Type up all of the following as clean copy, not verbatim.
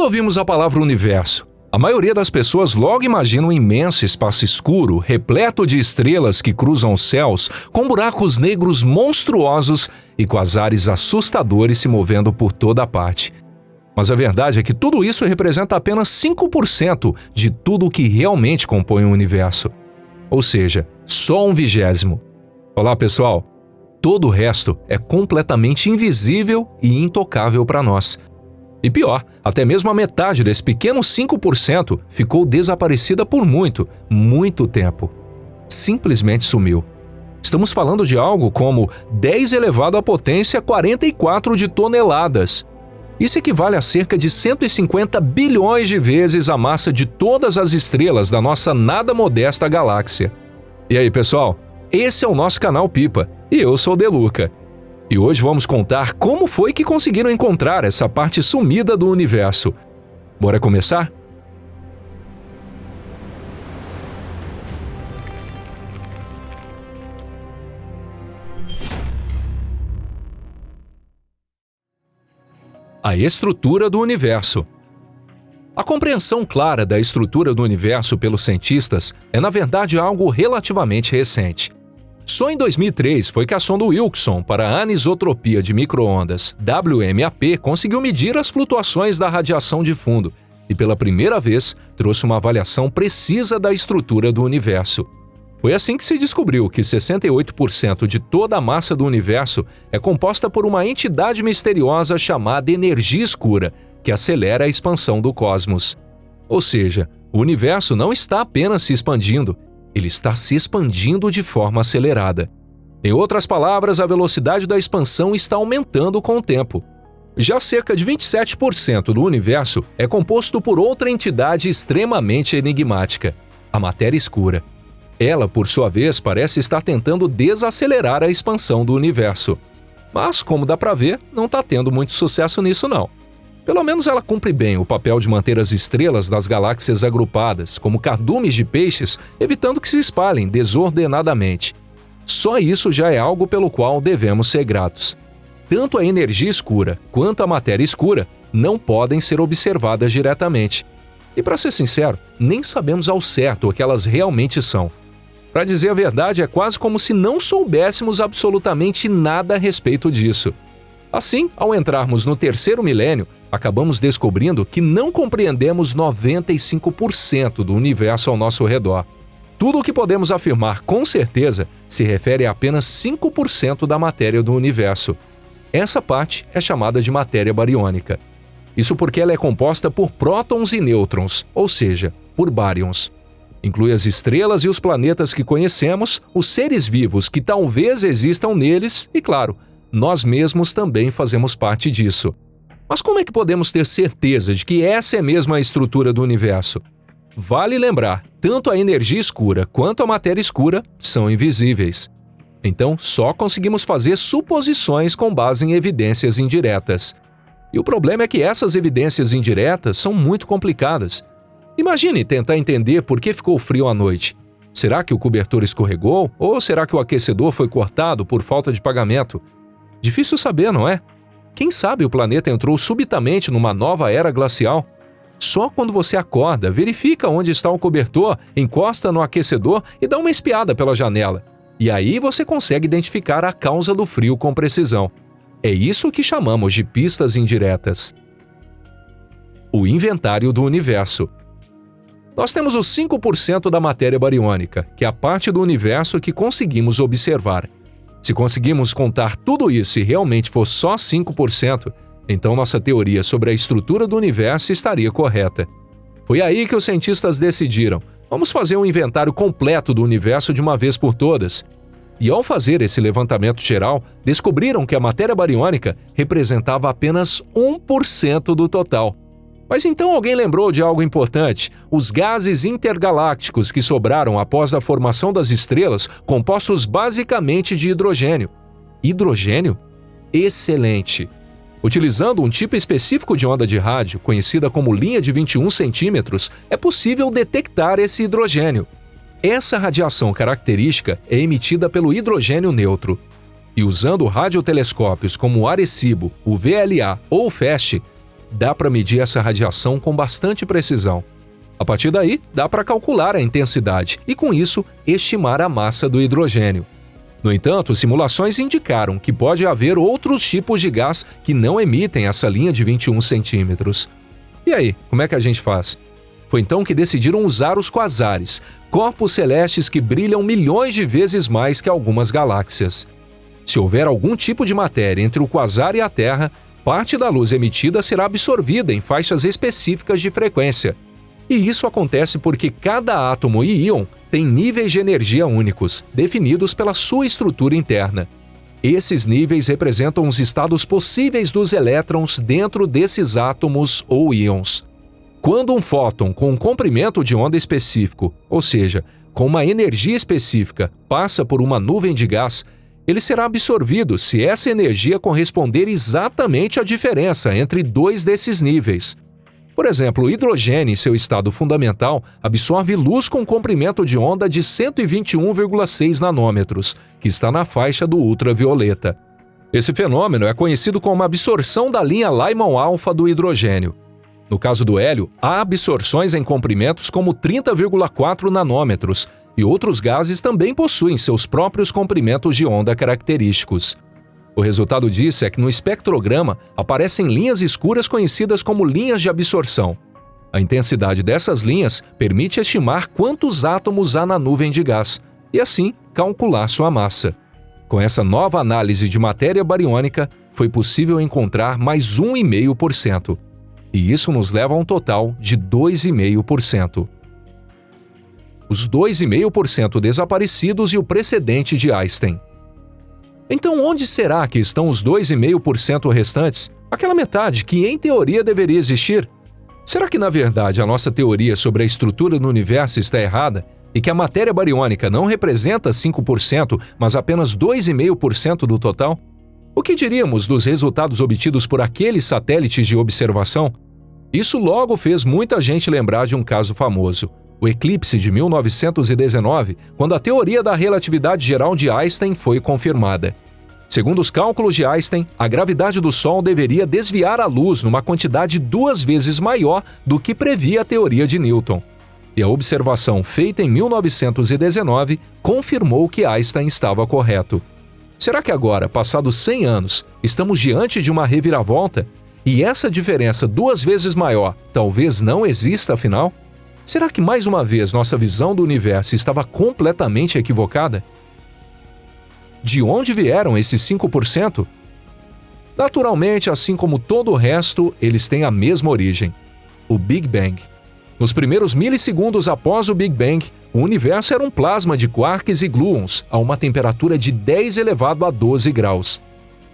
Quando ouvimos a palavra universo, a maioria das pessoas logo imagina um imenso espaço escuro, repleto de estrelas que cruzam os céus, com buracos negros monstruosos e quasares assustadores se movendo por toda parte. Mas a verdade é que tudo isso representa apenas 5% de tudo o que realmente compõe o universo. Ou seja, só 1/20. Olá, pessoal! Todo o resto é completamente invisível e intocável para nós. E pior, até mesmo a metade desse pequeno 5% ficou desaparecida por muito, muito tempo. Simplesmente sumiu. Estamos falando de algo como 10 elevado à potência 44 de toneladas. Isso equivale a cerca de 150 bilhões de vezes a massa de todas as estrelas da nossa nada modesta galáxia. E aí, pessoal? Esse é o nosso canal Pipa, e eu sou o Deluca. E hoje vamos contar como foi que conseguiram encontrar essa parte sumida do universo. Bora começar? A estrutura do universo. A compreensão clara da estrutura do universo pelos cientistas é, na verdade, algo relativamente recente. Só em 2003 foi que a sonda Wilson para a anisotropia de micro-ondas, WMAP, conseguiu medir as flutuações da radiação de fundo e, pela primeira vez, trouxe uma avaliação precisa da estrutura do universo. Foi assim que se descobriu que 68% de toda a massa do universo é composta por uma entidade misteriosa chamada energia escura, que acelera a expansão do cosmos. Ou seja, o universo não está apenas se expandindo, ele está se expandindo de forma acelerada. Em outras palavras, a velocidade da expansão está aumentando com o tempo. Já cerca de 27% do universo é composto por outra entidade extremamente enigmática, a matéria escura. Ela, por sua vez, parece estar tentando desacelerar a expansão do universo. Mas, como dá para ver, não está tendo muito sucesso nisso não. Pelo menos ela cumpre bem o papel de manter as estrelas das galáxias agrupadas, como cardumes de peixes, evitando que se espalhem desordenadamente. Só isso já é algo pelo qual devemos ser gratos. Tanto a energia escura quanto a matéria escura não podem ser observadas diretamente. E para ser sincero, nem sabemos ao certo o que elas realmente são. Para dizer a verdade, é quase como se não soubéssemos absolutamente nada a respeito disso. Assim, ao entrarmos no terceiro milênio, acabamos descobrindo que não compreendemos 95% do universo ao nosso redor. Tudo o que podemos afirmar com certeza se refere a apenas 5% da matéria do universo. Essa parte é chamada de matéria bariônica. Isso porque ela é composta por prótons e nêutrons, ou seja, por bárions. Inclui as estrelas e os planetas que conhecemos, os seres vivos que talvez existam neles e, claro, nós mesmos também fazemos parte disso. Mas como é que podemos ter certeza de que essa é mesmo a estrutura do universo? Vale lembrar, tanto a energia escura quanto a matéria escura são invisíveis. Então, só conseguimos fazer suposições com base em evidências indiretas. E o problema é que essas evidências indiretas são muito complicadas. Imagine tentar entender por que ficou frio à noite. Será que o cobertor escorregou? Ou será que o aquecedor foi cortado por falta de pagamento? Difícil saber, não é? Quem sabe o planeta entrou subitamente numa nova era glacial? Só quando você acorda, verifica onde está o cobertor, encosta no aquecedor e dá uma espiada pela janela. E aí você consegue identificar a causa do frio com precisão. É isso que chamamos de pistas indiretas. O inventário do universo. Nós temos os 5% da matéria bariônica, que é a parte do universo que conseguimos observar. Se conseguimos contar tudo isso e realmente for só 5%, então nossa teoria sobre a estrutura do universo estaria correta. Foi aí que os cientistas decidiram: vamos fazer um inventário completo do universo de uma vez por todas. E ao fazer esse levantamento geral, descobriram que a matéria bariônica representava apenas 1% do total. Mas então alguém lembrou de algo importante: os gases intergalácticos que sobraram após a formação das estrelas, compostos basicamente de hidrogênio. Hidrogênio? Excelente! Utilizando um tipo específico de onda de rádio, conhecida como linha de 21 centímetros, é possível detectar esse hidrogênio. Essa radiação característica é emitida pelo hidrogênio neutro. E usando radiotelescópios como o Arecibo, o VLA ou o FEST, dá para medir essa radiação com bastante precisão. A partir daí, dá para calcular a intensidade e, com isso, estimar a massa do hidrogênio. No entanto, simulações indicaram que pode haver outros tipos de gás que não emitem essa linha de 21 centímetros. E aí, como é que a gente faz? Foi então que decidiram usar os quasares, corpos celestes que brilham milhões de vezes mais que algumas galáxias. Se houver algum tipo de matéria entre o quasar e a Terra, parte da luz emitida será absorvida em faixas específicas de frequência. E isso acontece porque cada átomo e íon tem níveis de energia únicos, definidos pela sua estrutura interna. Esses níveis representam os estados possíveis dos elétrons dentro desses átomos ou íons. Quando um fóton com um comprimento de onda específico, ou seja, com uma energia específica, passa por uma nuvem de gás, ele será absorvido se essa energia corresponder exatamente à diferença entre dois desses níveis. Por exemplo, o hidrogênio, em seu estado fundamental, absorve luz com comprimento de onda de 121,6 nanômetros, que está na faixa do ultravioleta. Esse fenômeno é conhecido como absorção da linha Lyman-alfa do hidrogênio. No caso do hélio, há absorções em comprimentos como 30,4 nanômetros, e outros gases também possuem seus próprios comprimentos de onda característicos. O resultado disso é que no espectrograma aparecem linhas escuras conhecidas como linhas de absorção. A intensidade dessas linhas permite estimar quantos átomos há na nuvem de gás e, assim, calcular sua massa. Com essa nova análise de matéria bariônica, foi possível encontrar mais 1,5%. E isso nos leva a um total de 2,5%. Os 2,5% desaparecidos e o precedente de Einstein. Então, onde será que estão os 2,5% restantes? Aquela metade que, em teoria, deveria existir? Será que, na verdade, a nossa teoria sobre a estrutura do universo está errada e que a matéria bariônica não representa 5%, mas apenas 2,5% do total? O que diríamos dos resultados obtidos por aqueles satélites de observação? Isso logo fez muita gente lembrar de um caso famoso, o eclipse de 1919, quando a teoria da relatividade geral de Einstein foi confirmada. Segundo os cálculos de Einstein, a gravidade do Sol deveria desviar a luz numa quantidade 2 vezes maior do que previa a teoria de Newton. E a observação feita em 1919 confirmou que Einstein estava correto. Será que agora, passados 100 anos, estamos diante de uma reviravolta? E essa diferença 2 vezes maior talvez não exista afinal? Será que mais uma vez nossa visão do universo estava completamente equivocada? De onde vieram esses 5%? Naturalmente, assim como todo o resto, eles têm a mesma origem: o Big Bang. Nos primeiros milissegundos após o Big Bang, o universo era um plasma de quarks e gluons a uma temperatura de 10 elevado a 12 graus.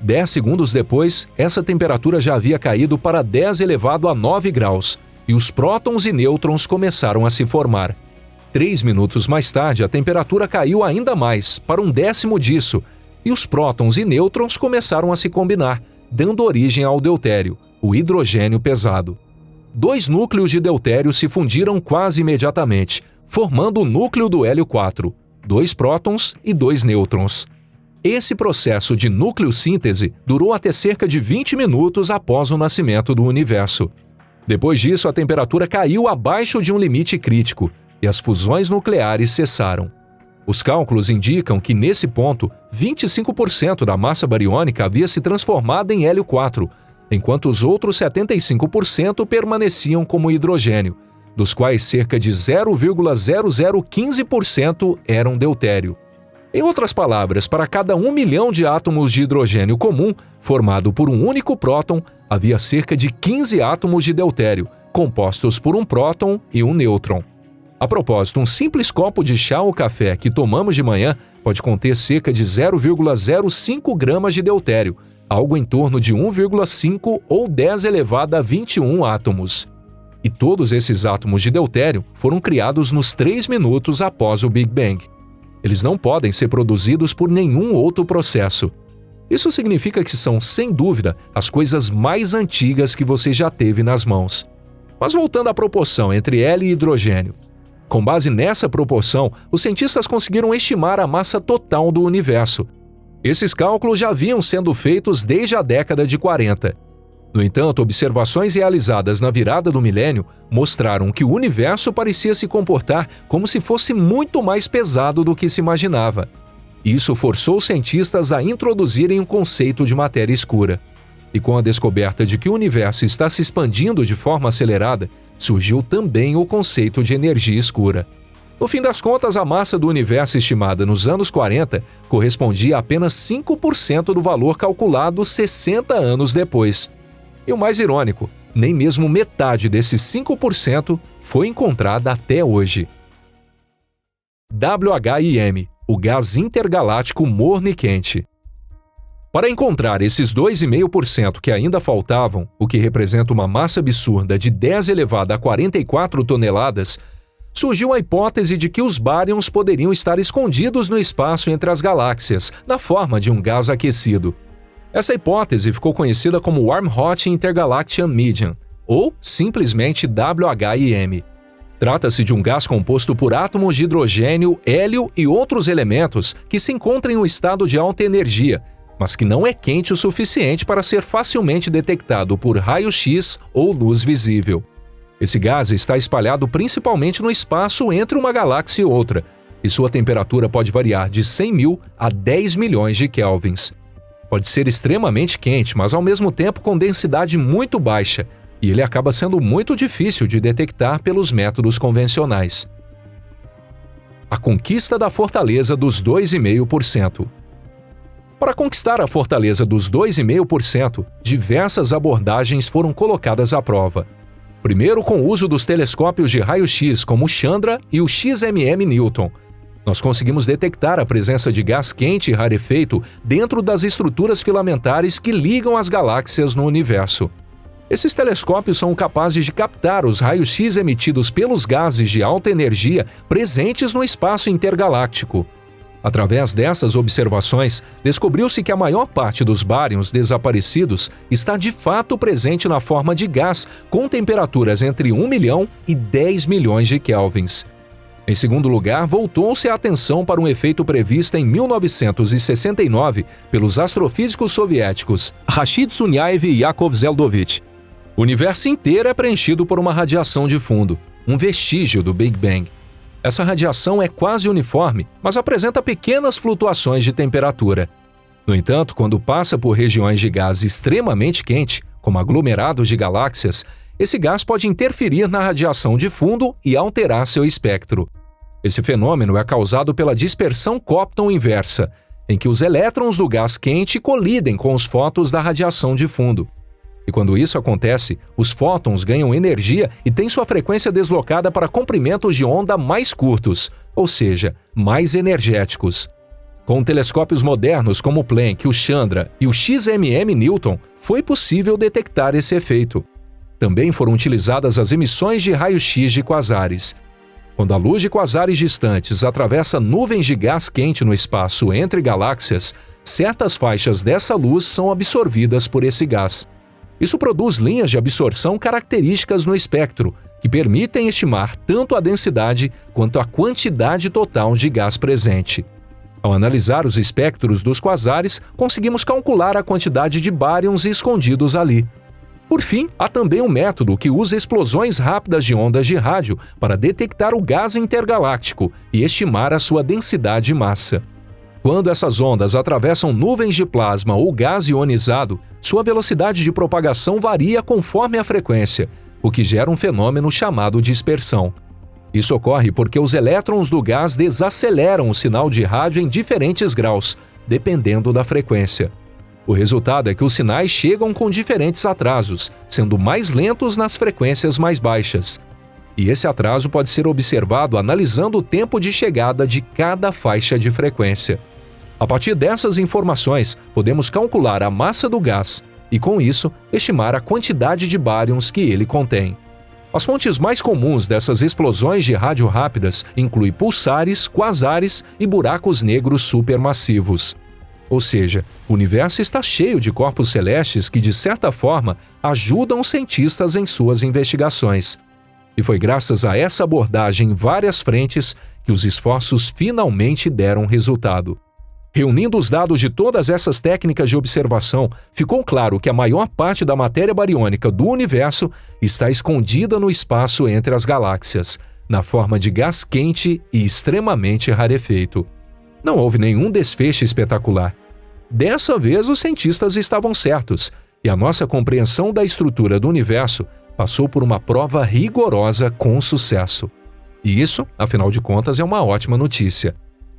10 segundos depois, essa temperatura já havia caído para 10 elevado a 9 graus, e os prótons e nêutrons começaram a se formar. 3 minutos mais tarde, a temperatura caiu ainda mais, para 1/10 disso, e os prótons e nêutrons começaram a se combinar, dando origem ao deutério, o hidrogênio pesado. 2 núcleos de deutério se fundiram quase imediatamente, formando o núcleo do hélio 4, 2 prótons e 2 nêutrons. Esse processo de núcleo-síntese durou até cerca de 20 minutos após o nascimento do universo. Depois disso, a temperatura caiu abaixo de um limite crítico e as fusões nucleares cessaram. Os cálculos indicam que, nesse ponto, 25% da massa bariônica havia se transformado em hélio 4, enquanto os outros 75% permaneciam como hidrogênio, dos quais cerca de 0,0015% eram deutério. Em outras palavras, para cada 1 milhão de átomos de hidrogênio comum, formado por um único próton, havia cerca de 15 átomos de deutério, compostos por um próton e um nêutron. A propósito, um simples copo de chá ou café que tomamos de manhã pode conter cerca de 0,05 gramas de deutério, algo em torno de 1,5 ou 10 elevado a 21 átomos. E todos esses átomos de deutério foram criados nos 3 minutos após o Big Bang. Eles não podem ser produzidos por nenhum outro processo. Isso significa que são, sem dúvida, as coisas mais antigas que você já teve nas mãos. Mas voltando à proporção entre hélio e hidrogênio. Com base nessa proporção, os cientistas conseguiram estimar a massa total do universo. Esses cálculos já vinham sendo feitos desde a década de 40. No entanto, observações realizadas na virada do milênio mostraram que o universo parecia se comportar como se fosse muito mais pesado do que se imaginava. Isso forçou os cientistas a introduzirem o conceito de matéria escura. E com a descoberta de que o universo está se expandindo de forma acelerada, surgiu também o conceito de energia escura. No fim das contas, a massa do universo estimada nos anos 40 correspondia a apenas 5% do valor calculado 60 anos depois. E o mais irônico, nem mesmo metade desses 5% foi encontrada até hoje. WHIM, o gás intergaláctico morno e quente. Para encontrar esses 2,5% que ainda faltavam, o que representa uma massa absurda de 10 elevado a 44 toneladas, surgiu a hipótese de que os baryons poderiam estar escondidos no espaço entre as galáxias, na forma de um gás aquecido. Essa hipótese ficou conhecida como Warm-Hot Intergalactian Medium, ou simplesmente WHIM. Trata-se de um gás composto por átomos de hidrogênio, hélio e outros elementos que se encontram em um estado de alta energia, mas que não é quente o suficiente para ser facilmente detectado por raio-x ou luz visível. Esse gás está espalhado principalmente no espaço entre uma galáxia e outra, e sua temperatura pode variar de 100 mil a 10 milhões de kelvins. Pode ser extremamente quente, mas ao mesmo tempo com densidade muito baixa, e ele acaba sendo muito difícil de detectar pelos métodos convencionais. A conquista da fortaleza dos 2,5%. Para conquistar a fortaleza dos 2,5%, diversas abordagens foram colocadas à prova. Primeiro, com o uso dos telescópios de raio-x como o Chandra e o XMM Newton. Nós conseguimos detectar a presença de gás quente e rarefeito dentro das estruturas filamentares que ligam as galáxias no universo. Esses telescópios são capazes de captar os raios-x emitidos pelos gases de alta energia presentes no espaço intergaláctico. Através dessas observações, descobriu-se que a maior parte dos baryons desaparecidos está de fato presente na forma de gás com temperaturas entre 1 milhão e 10 milhões de kelvins. Em segundo lugar, voltou-se a atenção para um efeito previsto em 1969 pelos astrofísicos soviéticos Rashid Sunyaev e Yakov Zeldovich. O universo inteiro é preenchido por uma radiação de fundo, um vestígio do Big Bang. Essa radiação é quase uniforme, mas apresenta pequenas flutuações de temperatura. No entanto, quando passa por regiões de gás extremamente quente, como aglomerados de galáxias, esse gás pode interferir na radiação de fundo e alterar seu espectro. Esse fenômeno é causado pela dispersão Compton inversa, em que os elétrons do gás quente colidem com os fótons da radiação de fundo. E quando isso acontece, os fótons ganham energia e têm sua frequência deslocada para comprimentos de onda mais curtos, ou seja, mais energéticos. Com telescópios modernos como o Planck, o Chandra e o XMM Newton, foi possível detectar esse efeito. Também foram utilizadas as emissões de raio-x de quasares. Quando a luz de quasares distantes atravessa nuvens de gás quente no espaço entre galáxias, certas faixas dessa luz são absorvidas por esse gás. Isso produz linhas de absorção características no espectro, que permitem estimar tanto a densidade quanto a quantidade total de gás presente. Ao analisar os espectros dos quasares, conseguimos calcular a quantidade de baryons escondidos ali. Por fim, há também um método que usa explosões rápidas de ondas de rádio para detectar o gás intergaláctico e estimar a sua densidade e massa. Quando essas ondas atravessam nuvens de plasma ou gás ionizado, sua velocidade de propagação varia conforme a frequência, o que gera um fenômeno chamado dispersão. Isso ocorre porque os elétrons do gás desaceleram o sinal de rádio em diferentes graus, dependendo da frequência. O resultado é que os sinais chegam com diferentes atrasos, sendo mais lentos nas frequências mais baixas. E esse atraso pode ser observado analisando o tempo de chegada de cada faixa de frequência. A partir dessas informações, podemos calcular a massa do gás e, com isso, estimar a quantidade de baryons que ele contém. As fontes mais comuns dessas explosões de rádio rápidas incluem pulsares, quasares e buracos negros supermassivos. Ou seja, o universo está cheio de corpos celestes que, de certa forma, ajudam os cientistas em suas investigações. E foi graças a essa abordagem em várias frentes que os esforços finalmente deram resultado. Reunindo os dados de todas essas técnicas de observação, ficou claro que a maior parte da matéria bariônica do universo está escondida no espaço entre as galáxias, na forma de gás quente e extremamente rarefeito. Não houve nenhum desfecho espetacular. Dessa vez, os cientistas estavam certos, e a nossa compreensão da estrutura do universo passou por uma prova rigorosa com sucesso. E isso, afinal de contas, é uma ótima notícia.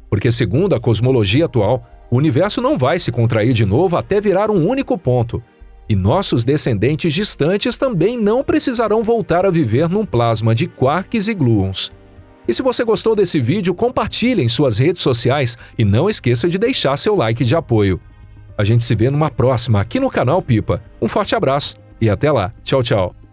Porque, segundo a cosmologia atual, o universo não vai se contrair de novo até virar um único ponto. E nossos descendentes distantes também não precisarão voltar a viver num plasma de quarks e gluons. E se você gostou desse vídeo, compartilhe em suas redes sociais e não esqueça de deixar seu like de apoio. A gente se vê numa próxima aqui no canal Pipa. Um forte abraço e até lá. Tchau, tchau.